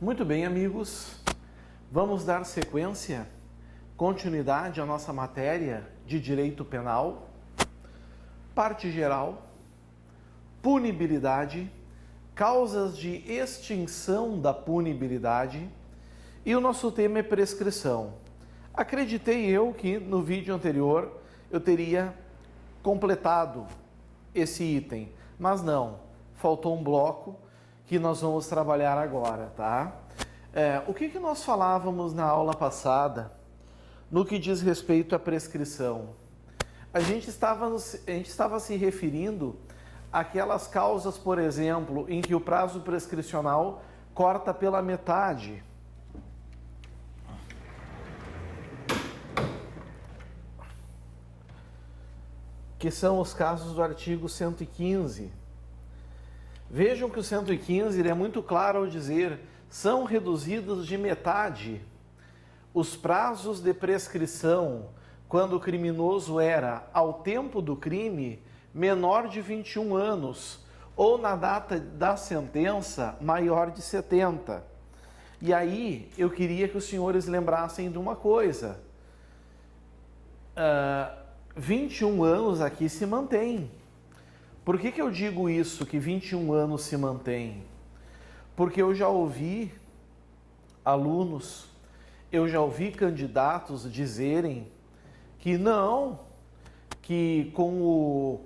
Muito bem, amigos, vamos dar sequência, continuidade à nossa matéria de direito penal, parte geral, punibilidade, causas de extinção da punibilidade e o nosso tema é prescrição. Acreditei eu que no vídeo anterior eu teria completado esse item, mas não, faltou um bloco que nós vamos trabalhar agora, tá? O que nós falávamos na aula passada no que diz respeito à prescrição? A gente estava se referindo àquelas causas, por exemplo, em que o prazo prescricional corta pela metade. Que são os casos do artigo 115. Vejam que o 115 ele é muito claro ao dizer: são reduzidos de metade os prazos de prescrição quando o criminoso era, ao tempo do crime, menor de 21 anos ou na data da sentença maior de 70. E aí eu queria que os senhores lembrassem de uma coisa. 21 anos aqui se mantém. Por que eu digo isso, que 21 anos se mantém? Porque eu já ouvi alunos, eu já ouvi candidatos dizerem que não, que com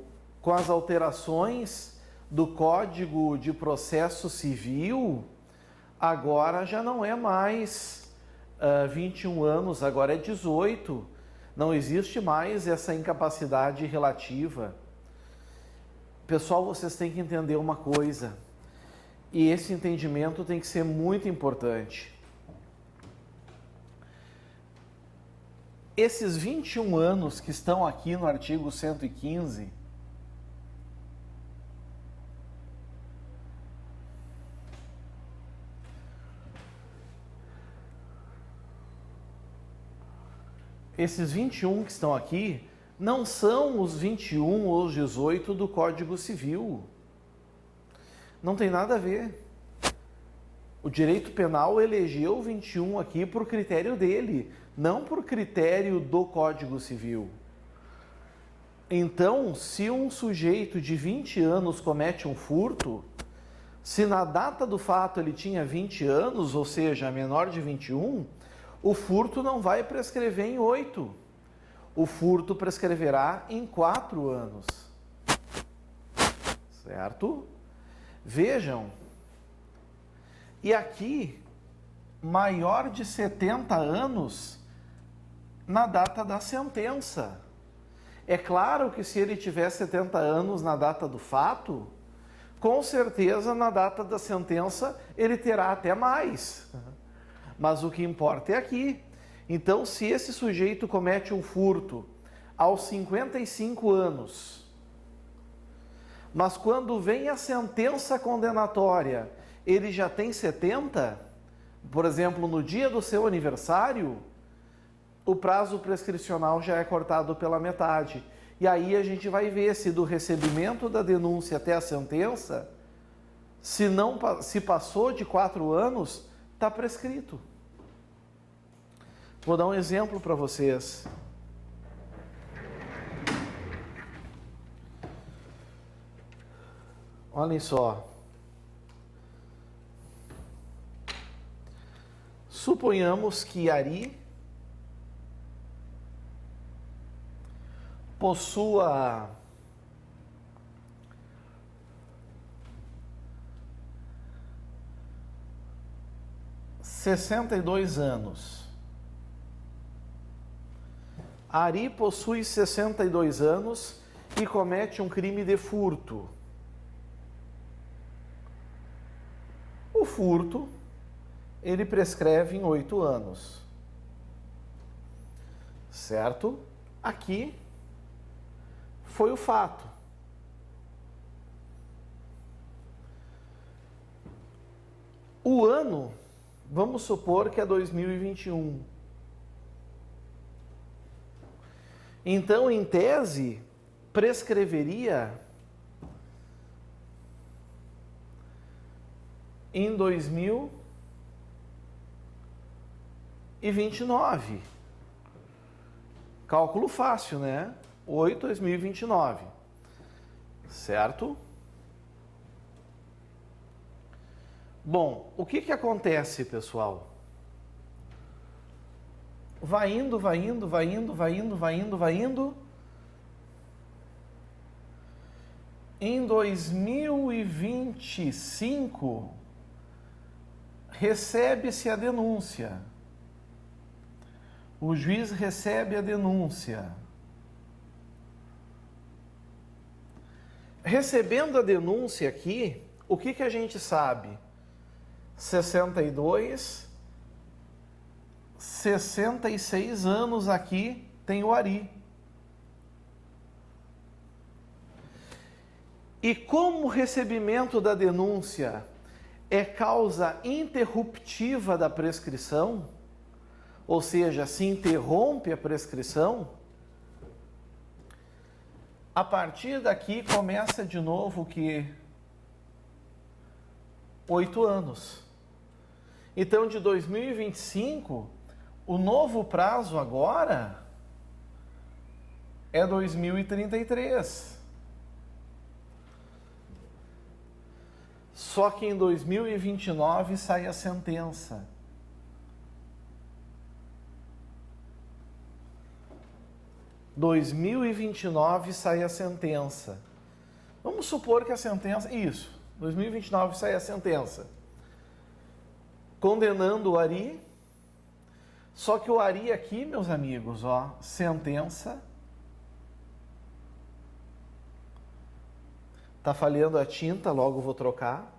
as alterações do Código de Processo Civil, agora já não é mais 21 anos, agora é 18. Não existe mais essa incapacidade relativa. Pessoal, vocês têm que entender uma coisa, e esse entendimento tem que ser muito importante. Esses 21 anos que estão aqui no artigo 115, esses 21 que estão aqui não são os 21 ou os 18 do Código Civil. Não tem nada a ver. O direito penal elegeu 21 aqui por critério dele, não por critério do Código Civil. Então, se um sujeito de 20 anos comete um furto, se na data do fato ele tinha 20 anos, ou seja, menor de 21, o furto não vai prescrever em 8. O furto prescreverá em 4 anos. Certo? Vejam. E aqui, maior de 70 anos na data da sentença. É claro que se ele tiver 70 anos na data do fato, com certeza na data da sentença ele terá até mais. Mas o que importa é aqui. Então, se esse sujeito comete um furto aos 55 anos, mas quando vem a sentença condenatória, ele já tem 70, por exemplo, no dia do seu aniversário, o prazo prescricional já é cortado pela metade. E aí a gente vai ver se do recebimento da denúncia até a sentença, se passou de 4 anos, está prescrito. Vou dar um exemplo para vocês. Olhem só. Suponhamos que Ari possua 62 anos. Ari possui 62 anos e comete um crime de furto. O furto, ele prescreve em 8 anos. Certo? Aqui foi o fato. O ano, vamos supor que é 2021. Então, em tese, prescreveria em 2021. 2029. Cálculo fácil, né? 8/2029. Certo? Bom, o que acontece, pessoal? Vai indo, vai indo, vai indo, vai indo, vai indo, vai indo. Em 2025, recebe-se a denúncia. O juiz recebe a denúncia. Recebendo a denúncia aqui, o que a gente sabe? 62, 66 anos aqui tem o Ari. E como o recebimento da denúncia é causa interruptiva da prescrição, ou seja, se interrompe a prescrição, a partir daqui começa de novo que 8 anos. Então, de 2025, o novo prazo agora é 2033. Só que em 2029 sai a sentença. Em 2029 sai a sentença. Vamos supor que a sentença... Isso, 2029 sai a sentença. Condenando o Ari. Só que o Ari aqui, meus amigos, ó, sentença. Tá falhando a tinta, logo vou trocar.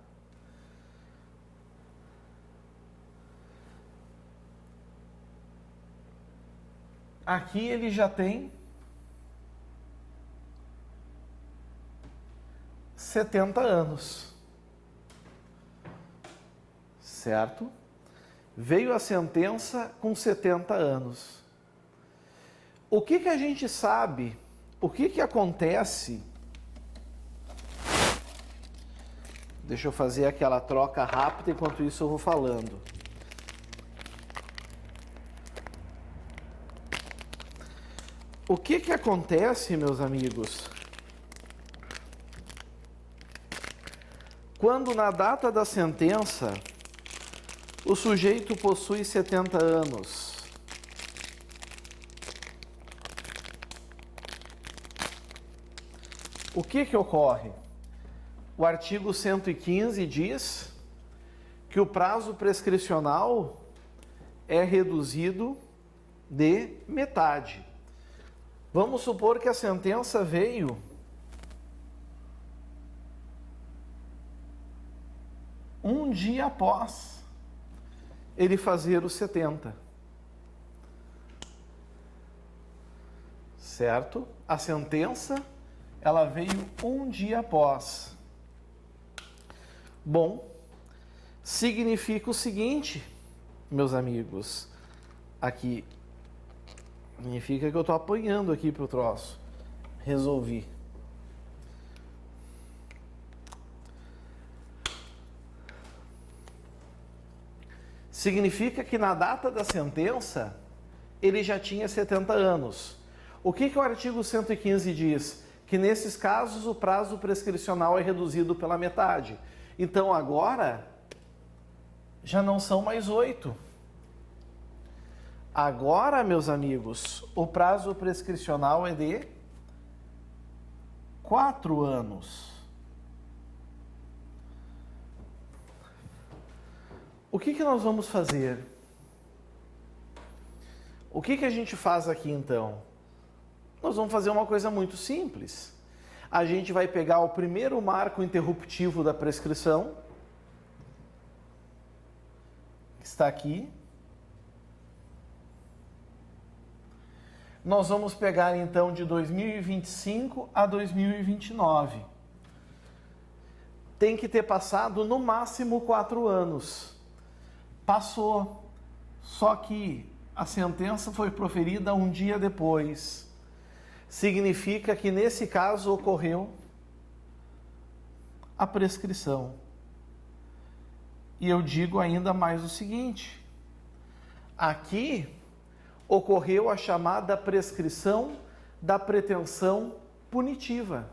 Aqui ele já tem 70 anos. Certo? Veio a sentença com 70 anos. O que a gente sabe? O que acontece? Deixa eu fazer aquela troca rápida, enquanto isso eu vou falando. O que acontece, meus amigos? Quando na data da sentença, o sujeito possui 70 anos. O que ocorre? O artigo 115 diz que o prazo prescricional é reduzido de metade. Vamos supor que a sentença veio um dia após ele fazer os 70. Certo? A sentença, ela veio um dia após. Bom, significa o seguinte, meus amigos, aqui, significa que eu estou apanhando aqui para o troço. Resolvi. Significa que na data da sentença, ele já tinha 70 anos. O que o artigo 115 diz? Que nesses casos o prazo prescricional é reduzido pela metade. Então agora, já não são mais 8. Agora, meus amigos, o prazo prescricional é de 4 anos. O que nós vamos fazer? O que a gente faz aqui então? Nós vamos fazer uma coisa muito simples. A gente vai pegar o primeiro marco interruptivo da prescrição, que está aqui. Nós vamos pegar então de 2025 a 2029. Tem que ter passado no máximo 4 anos. Passou, só que a sentença foi proferida um dia depois. Significa que nesse caso ocorreu a prescrição. E eu digo ainda mais o seguinte: aqui ocorreu a chamada prescrição da pretensão punitiva.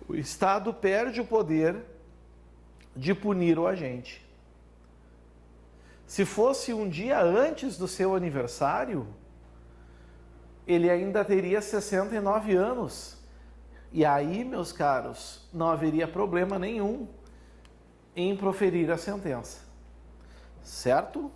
O Estado perde o poder de punir o agente. Se fosse um dia antes do seu aniversário, ele ainda teria 69 anos. E aí, meus caros, não haveria problema nenhum em proferir a sentença. Certo?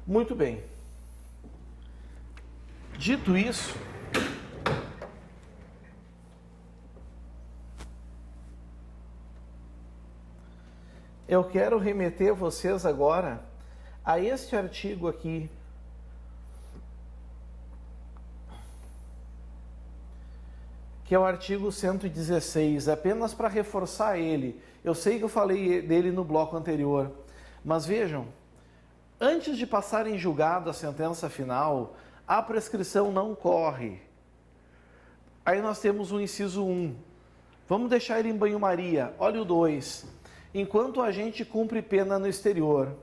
Muito bem. Dito isso, eu quero remeter vocês agora a este artigo aqui, que é o artigo 116, apenas para reforçar ele. Eu sei que eu falei dele no bloco anterior, mas vejam, antes de passar em julgado a sentença final, a prescrição não corre. Aí nós temos o inciso 1. Vamos deixar ele em banho-maria. Olha o 2. Enquanto o agente cumpre pena no exterior.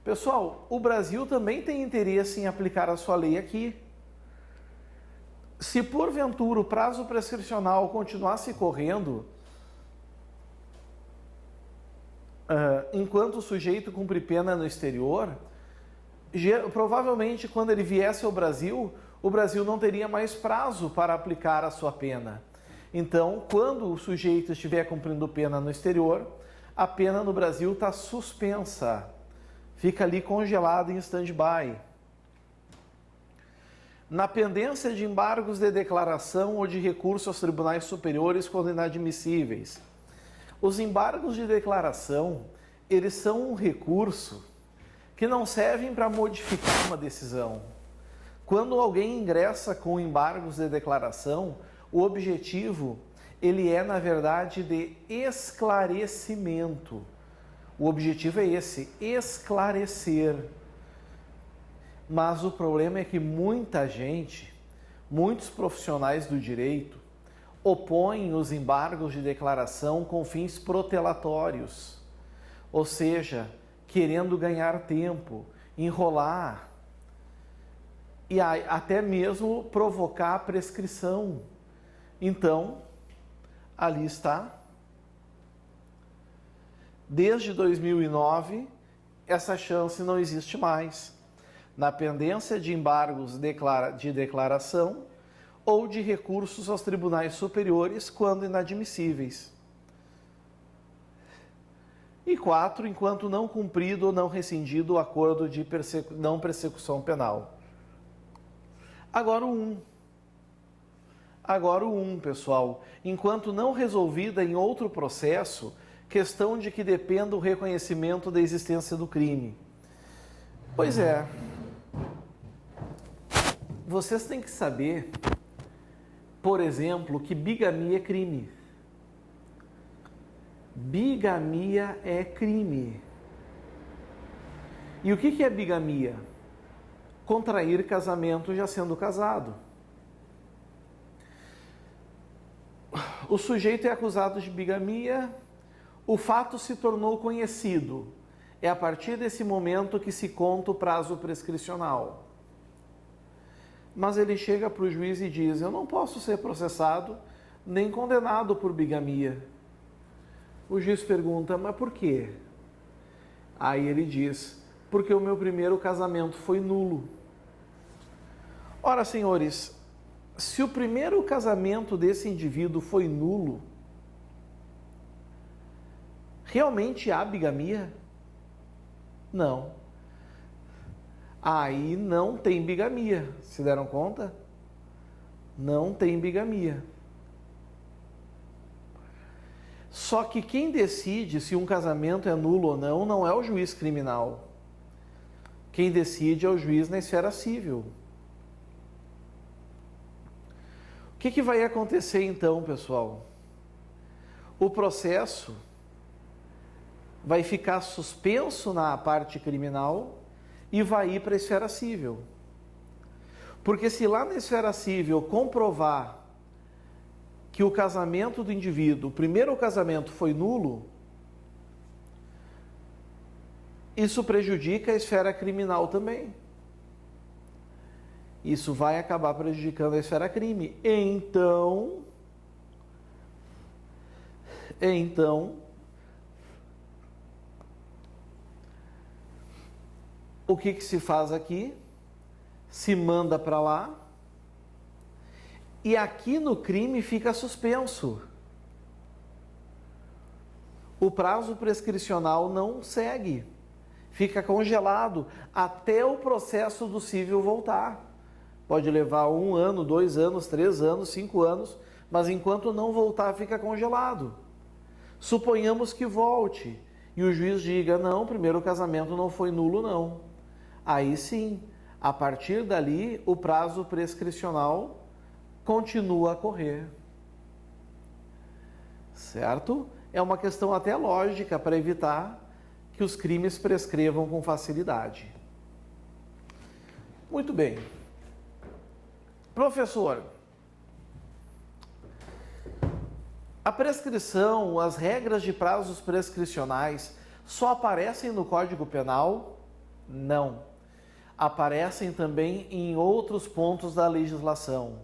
Pessoal, o Brasil também tem interesse em aplicar a sua lei aqui. Se porventura o prazo prescricional continuasse correndo, enquanto o sujeito cumpre pena no exterior, provavelmente quando ele viesse ao Brasil, o Brasil não teria mais prazo para aplicar a sua pena. Então, quando o sujeito estiver cumprindo pena no exterior, a pena no Brasil está suspensa, fica ali congelada em stand-by. Na pendência de embargos de declaração ou de recurso aos tribunais superiores quando inadmissíveis. Os embargos de declaração, eles são um recurso que não servem para modificar uma decisão. Quando alguém ingressa com embargos de declaração, o objetivo, ele é, na verdade, de esclarecimento. O objetivo é esse, esclarecer. Mas o problema é que muita gente, muitos profissionais do direito, opõem os embargos de declaração com fins protelatórios, ou seja, querendo ganhar tempo, enrolar e até mesmo provocar a prescrição. Então, ali está. Desde 2009, essa chance não existe mais. Na pendência de embargos de declaração ou de recursos aos tribunais superiores quando inadmissíveis. E 4, enquanto não cumprido ou não rescindido o acordo de não persecução penal. Agora o 1. Agora o 1, pessoal. Enquanto não resolvida em outro processo, questão de que dependa o reconhecimento da existência do crime. Pois é. Vocês têm que saber, por exemplo, que bigamia é crime. Bigamia é crime. E o que é bigamia? Contrair casamento já sendo casado. O sujeito é acusado de bigamia, o fato se tornou conhecido. É a partir desse momento que se conta o prazo prescricional. Mas ele chega para o juiz e diz: eu não posso ser processado nem condenado por bigamia. O juiz pergunta: mas por quê? Aí ele diz: porque o meu primeiro casamento foi nulo. Ora, senhores, se o primeiro casamento desse indivíduo foi nulo, realmente há bigamia? Não. Aí não tem bigamia. Se deram conta? Não tem bigamia. Só que quem decide se um casamento é nulo ou não é o juiz criminal. Quem decide é o juiz na esfera civil. O que vai acontecer então, pessoal? O processo vai ficar suspenso na parte criminal e vai ir para a esfera civil. Porque se lá na esfera civil comprovar que o casamento do indivíduo, o primeiro casamento foi nulo, isso prejudica a esfera criminal também. Isso vai acabar prejudicando a esfera crime. Então, o que se faz aqui? Se manda para lá e aqui no crime fica suspenso. O prazo prescricional não segue, fica congelado até o processo do civil voltar. Pode levar 1 ano, 2 anos, 3 anos, 5 anos, mas enquanto não voltar, fica congelado. Suponhamos que volte e o juiz diga, não, primeiro casamento não foi nulo, não. Aí sim, a partir dali, o prazo prescricional continua a correr. Certo? É uma questão até lógica para evitar que os crimes prescrevam com facilidade. Muito bem. Professor, a prescrição, as regras de prazos prescricionais só aparecem no Código Penal? Não. Aparecem também em outros pontos da legislação.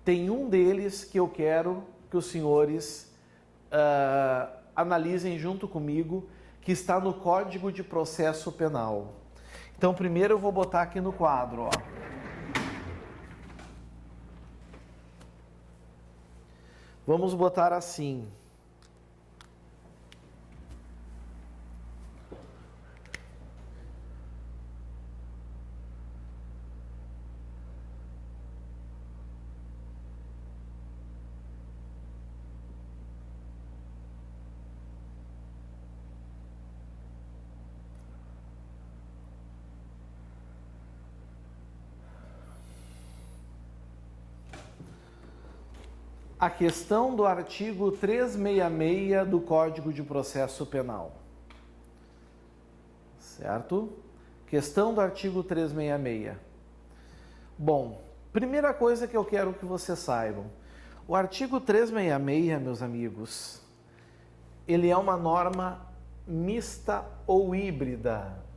Tem um deles que eu quero que os senhores analisem junto comigo, que está no Código de Processo Penal. Então, primeiro eu vou botar aqui no quadro, ó. Vamos botar assim. A questão do artigo 366 do Código de Processo Penal. Certo? Questão do artigo 366. Bom, primeira coisa que eu quero que vocês saibam. O artigo 366, meus amigos, ele é uma norma mista ou híbrida.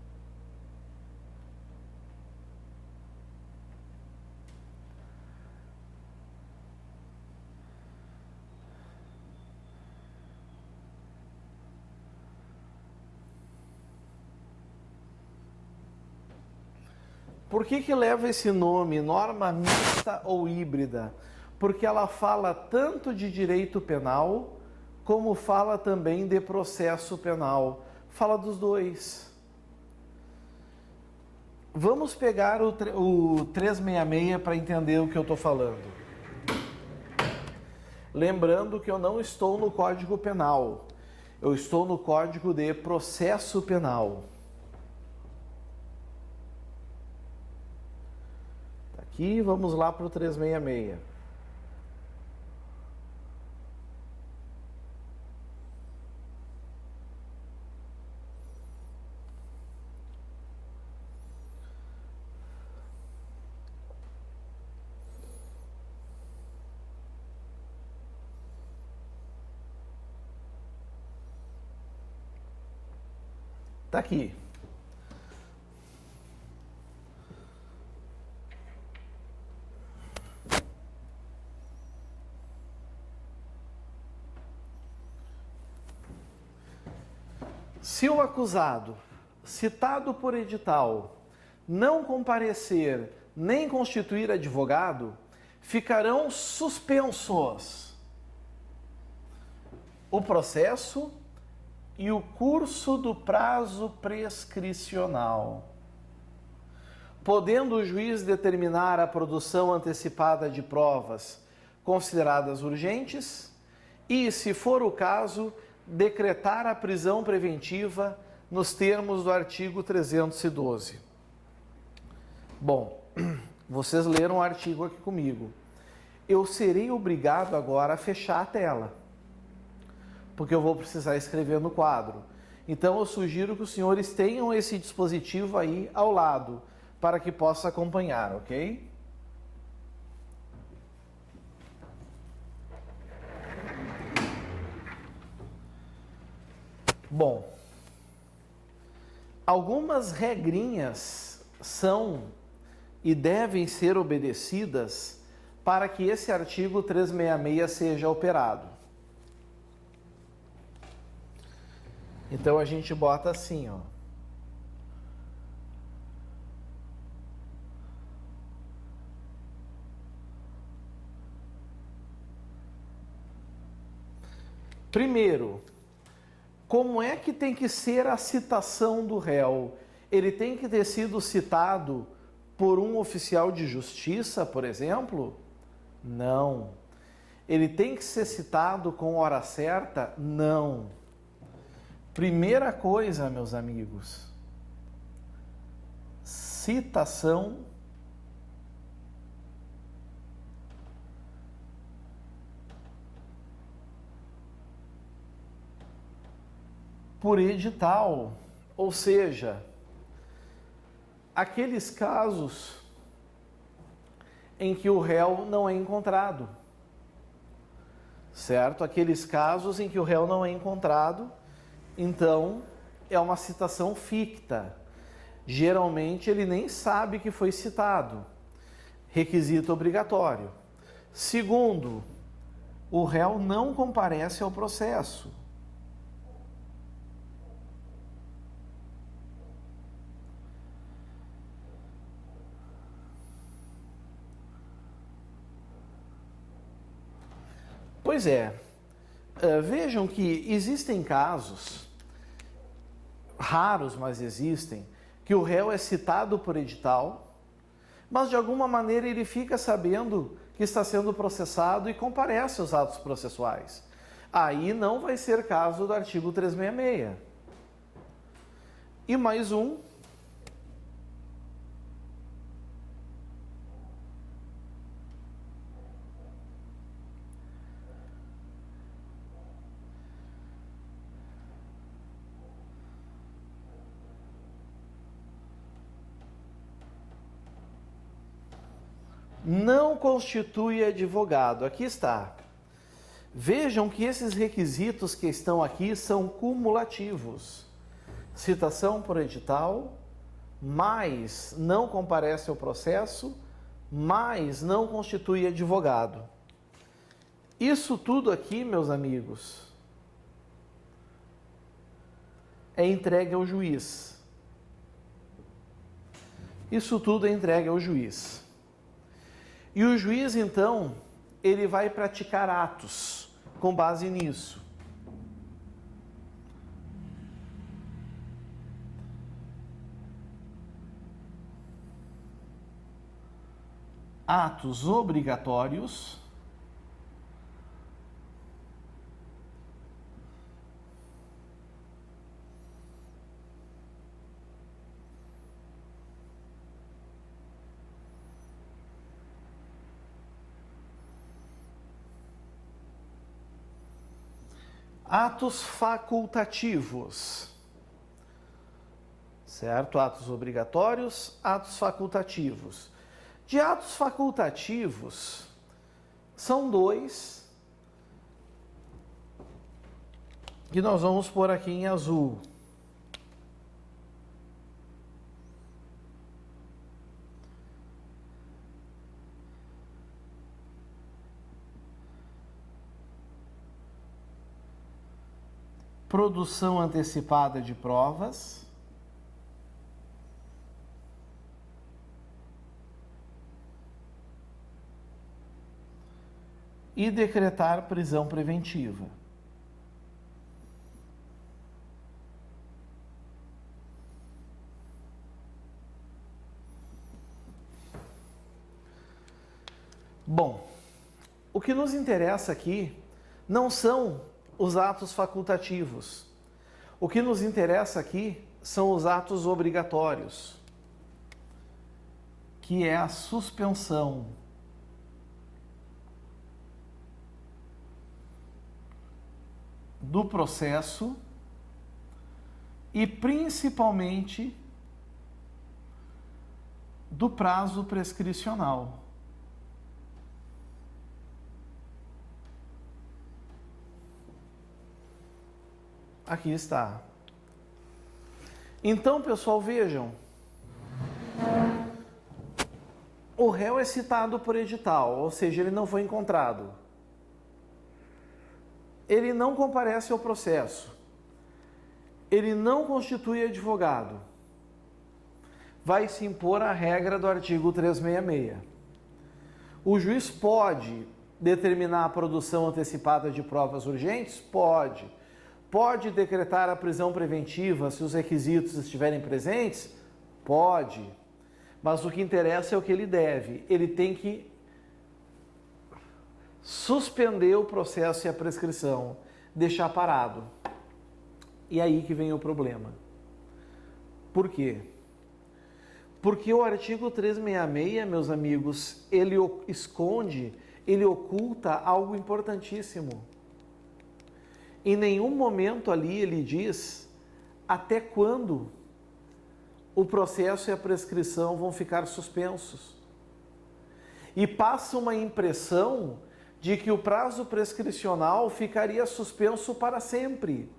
Por que leva esse nome, norma mista ou híbrida? Porque ela fala tanto de direito penal, como fala também de processo penal. Fala dos dois. Vamos pegar o 366 para entender o que eu estou falando. Lembrando que eu não estou no Código Penal. Eu estou no Código de Processo Penal. Aqui, vamos lá para o 366. Está aqui. Se o acusado, citado por edital, não comparecer nem constituir advogado, ficarão suspensos o processo e o curso do prazo prescricional, podendo o juiz determinar a produção antecipada de provas consideradas urgentes e, se for o caso, decretar a prisão preventiva nos termos do artigo 312. Bom, vocês leram o artigo aqui comigo. Eu serei obrigado agora a fechar a tela, porque eu vou precisar escrever no quadro. Então eu sugiro que os senhores tenham esse dispositivo aí ao lado, para que possa acompanhar, ok? Bom, algumas regrinhas são e devem ser obedecidas para que esse artigo 366 seja operado. Então a gente bota assim, ó. Primeiro, como é que tem que ser a citação do réu? Ele tem que ter sido citado por um oficial de justiça, por exemplo? Não. Ele tem que ser citado com hora certa? Não. Primeira coisa, meus amigos, citação por edital, ou seja, aqueles casos em que o réu não é encontrado, certo? Aqueles casos em que o réu não é encontrado, então é uma citação ficta. Geralmente ele nem sabe que foi citado. Requisito obrigatório. Segundo, o réu não comparece ao processo. Pois é, vejam que existem casos, raros, mas existem, que o réu é citado por edital, mas de alguma maneira ele fica sabendo que está sendo processado e comparece aos atos processuais. Aí não vai ser caso do artigo 366. E mais um. Não constitui advogado. Aqui está. Vejam que esses requisitos que estão aqui são cumulativos. Citação por edital, mais não comparece ao processo, mais não constitui advogado. Isso tudo aqui, meus amigos, é entregue ao juiz. Isso tudo é entregue ao juiz. E o juiz, então, ele vai praticar atos com base nisso. Atos obrigatórios atos facultativos, certo? Atos obrigatórios, atos facultativos. De atos facultativos, são dois que nós vamos pôr aqui em azul. Produção antecipada de provas e decretar prisão preventiva. Bom, o que nos interessa aqui não são os atos facultativos. O que nos interessa aqui são os atos obrigatórios. que é a suspensão do processo e principalmente do prazo prescricional. Aqui está. Então, pessoal, vejam. O réu é citado por edital, ou seja, ele não foi encontrado. Ele não comparece ao processo. Ele não constitui advogado. Vai se impor a regra do artigo 366. O juiz pode determinar a produção antecipada de provas urgentes? Pode. Pode decretar a prisão preventiva se os requisitos estiverem presentes? Pode. Mas o que interessa é o que ele deve. Ele tem que suspender o processo e a prescrição, deixar parado. E aí que vem o problema. Por quê? Porque o artigo 366, meus amigos, ele esconde, ele oculta algo importantíssimo. Em nenhum momento ali ele diz até quando o processo e a prescrição vão ficar suspensos. E passa uma impressão de que o prazo prescricional ficaria suspenso para sempre.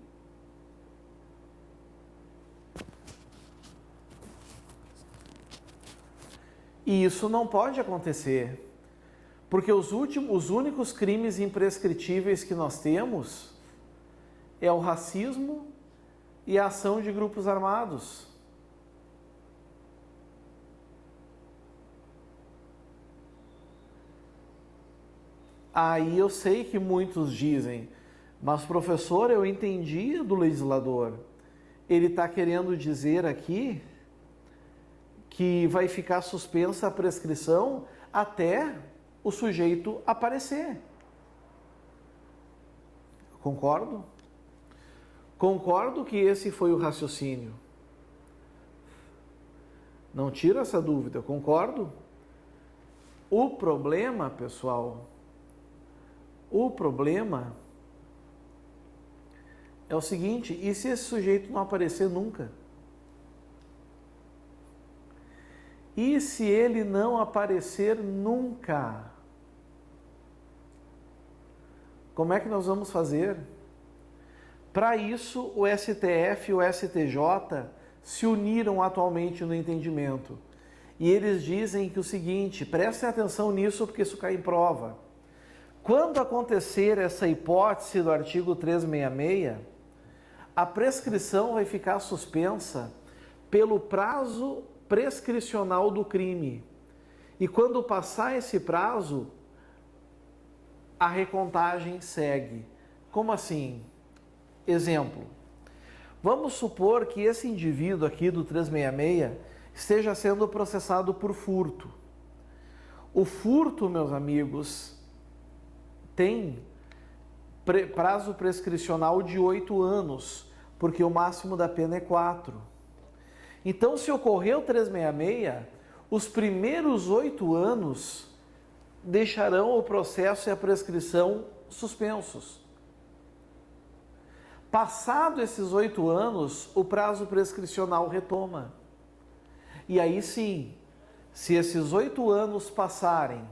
E isso não pode acontecer, porque os únicos crimes imprescritíveis que nós temos é o racismo e a ação de grupos armados. Aí eu sei que muitos dizem, mas professor, eu entendi do legislador. Ele está querendo dizer aqui que vai ficar suspensa a prescrição até o sujeito aparecer. Concordo? Concordo que esse foi o raciocínio. Não tiro essa dúvida, concordo. O problema, pessoal, o problema é o seguinte, e se esse sujeito não aparecer nunca? E se ele não aparecer nunca? Como é que nós vamos fazer? Para isso, o STF e o STJ se uniram atualmente no entendimento. E eles dizem que o seguinte, prestem atenção nisso porque isso cai em prova. Quando acontecer essa hipótese do artigo 366, a prescrição vai ficar suspensa pelo prazo prescricional do crime. E quando passar esse prazo, a recontagem segue. Como assim? Exemplo. Vamos supor que esse indivíduo aqui do 366 esteja sendo processado por furto. O furto, meus amigos, tem prazo prescricional de 8 anos, porque o máximo da pena é 4. Então, se ocorreu 366, os primeiros 8 anos deixarão o processo e a prescrição suspensos. Passado esses 8 anos, o prazo prescricional retoma. E aí sim, se esses 8 anos passarem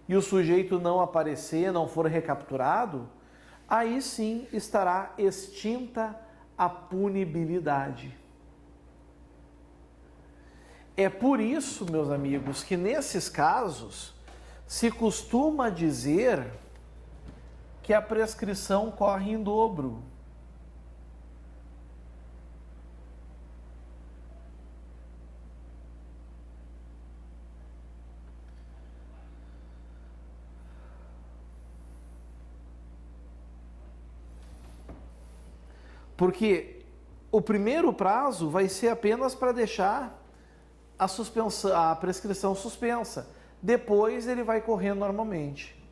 e o sujeito não aparecer, não for recapturado, aí sim estará extinta a punibilidade. É por isso, meus amigos, que nesses casos se costuma dizer que a prescrição corre em dobro. Porque o primeiro prazo vai ser apenas para deixar a prescrição suspensa. Depois ele vai correr normalmente.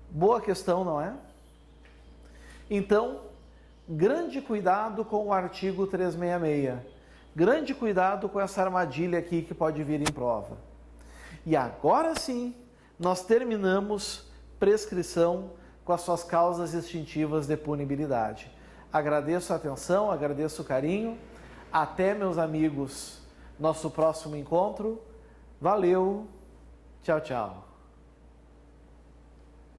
Boa questão, não é? Então, grande cuidado com o artigo 366. Grande cuidado com essa armadilha aqui que pode vir em prova. E agora sim, nós terminamos prescrição com as suas causas extintivas de punibilidade. Agradeço a atenção, agradeço o carinho. Até, meus amigos, nosso próximo encontro. Valeu, tchau, tchau.